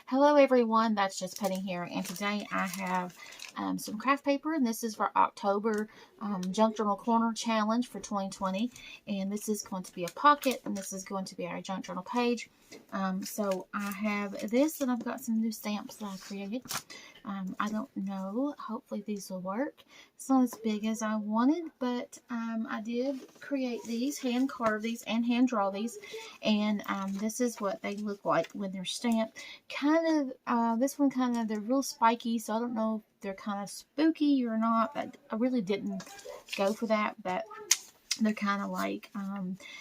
Hello everyone, that's just Penny here, and today I have some craft paper, and this is for October Junk Journal Corner Challenge for 2020, and this is going to be a pocket, and this is going to be our junk journal page. So I have this, and I've got some new stamps that I created. I don't know, hopefully these will work. It's not as big as I wanted, but I did create these, hand carve these, and hand draw these, and this is what they look like when they're stamped. This one they're real spiky, so I don't know if they're kind of spooky or not, but I really didn't go for that, but they're kind of like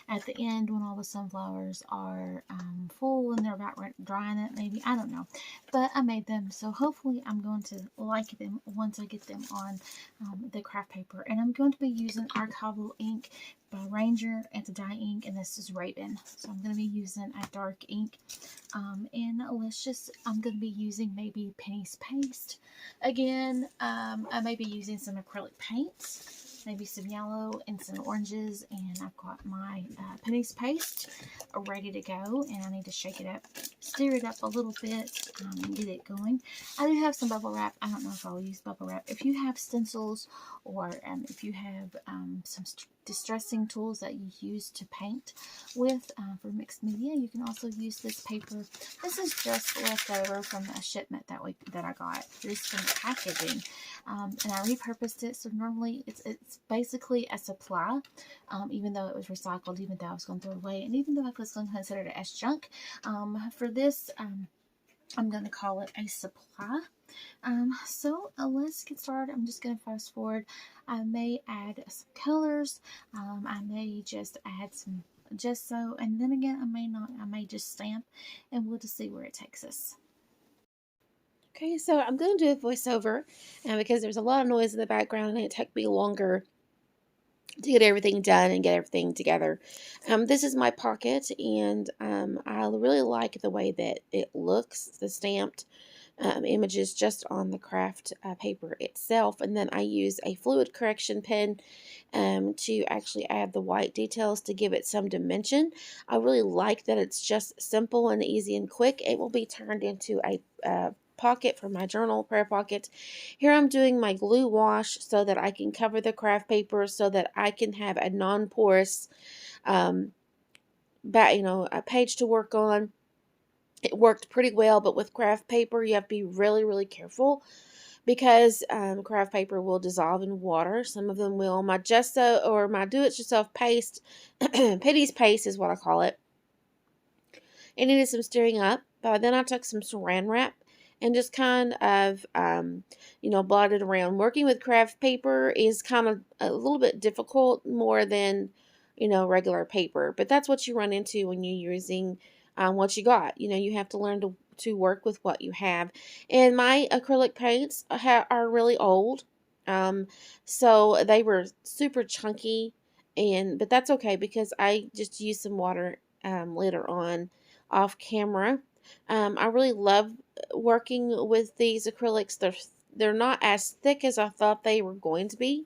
at the end when all the sunflowers are full and they're about drying it, maybe. I don't know. But I made them, so hopefully I'm going to like them once I get them on the craft paper. And I'm going to be using archival ink by Ranger anti-dye ink, and this is Raven. So I'm going to be using a dark ink. I'm going to be using maybe Penny's paste. Again, I may be using some acrylic paints. Maybe some yellow and some oranges, and I've got my Penny's paste ready to go, and I need to shake it up, stir it up a little bit, and get it going. I do have some bubble wrap. I don't know if I'll use bubble wrap. If you have stencils, or if you have some distressing tools that you use to paint with for mixed media, you can also use this paper. This is just left over from a shipment that I got. Just from the packaging. And I repurposed it, so normally it's basically a supply, even though it was recycled, even though I was going to throw it away, and even though I was going to consider it as junk. For this, I'm going to call it a supply. So let's get started. I'm just going to fast forward. I may add some colors. I may just add some gesso, and then again, I may not. I may just stamp, and we'll just see where it takes us. Okay, so I'm going to do a voiceover because there's a lot of noise in the background and it took me longer to get everything done and get everything together. This is my pocket, and I really like the way that it looks, the stamped images just on the craft paper itself. And then I use a fluid correction pen to actually add the white details to give it some dimension. I really like that it's just simple and easy and quick. It will be turned into a pocket for my journal, prayer pocket. Here I'm doing my glue wash so that I can cover the craft paper so that I can have a non-porous a page to work on. It worked pretty well, but with craft paper you have to be really, really careful because craft paper will dissolve in water. Some of them will. My gesso, or my do-it-yourself paste, Penny's paste is what I call it. It needed some stirring up. But then I took some saran wrap and just kind of, blotted around. Working with craft paper is kind of a little bit difficult, more than, regular paper. But that's what you run into when you're using what you got. You have to learn to work with what you have. And my acrylic paints are really old. So they were super chunky. But that's okay because I just used some water later on off camera. I really love working with these acrylics. They're not as thick as I thought they were going to be.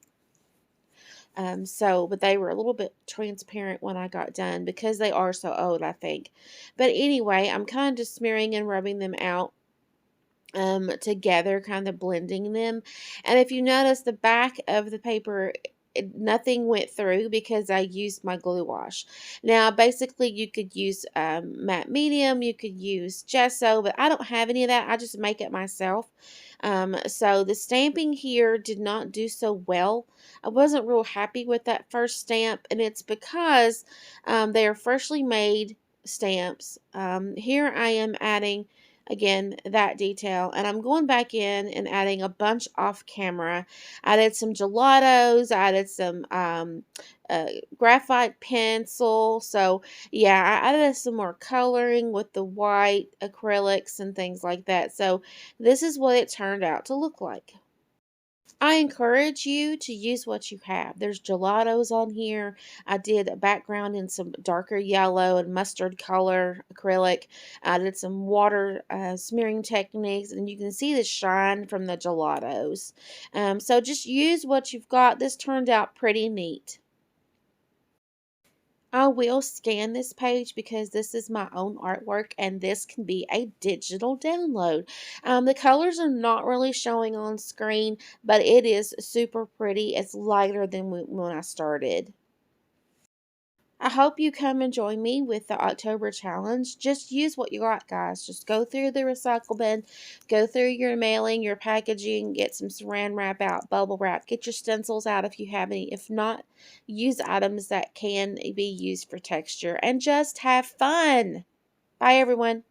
But they were a little bit transparent when I got done because they are so old, I think. But anyway, I'm kind of just smearing and rubbing them out together, kind of blending them. And if you notice, the back of the paper, nothing went through because I used my glue wash. Now, basically, you could use matte medium, you could use gesso, but I don't have any of that. I just make it myself. So the stamping here did not do so well. I wasn't real happy with that first stamp, and it's because they are freshly made stamps. Here I am adding again that detail, and I'm going back in and adding a bunch off camera. I added some gelatos, I added some graphite pencil. So yeah, I added some more coloring with the white acrylics and things like that. So this is what it turned out to look like. I encourage you to use what you have. There's gelatos on here. I did a background in some darker yellow and mustard color acrylic. I did some water smearing techniques, and you can see the shine from the gelatos. So just use what you've got. This turned out pretty neat. I will scan this page because this is my own artwork and this can be a digital download. The colors are not really showing on screen, but it is super pretty. It's lighter than when I started. I hope you come and join me with the October challenge. Just use what you got, guys. Just go through the recycle bin, go through your mailing, your packaging, get some saran wrap out, bubble wrap, get your stencils out if you have any. If not, use items that can be used for texture and just have fun. Bye, everyone.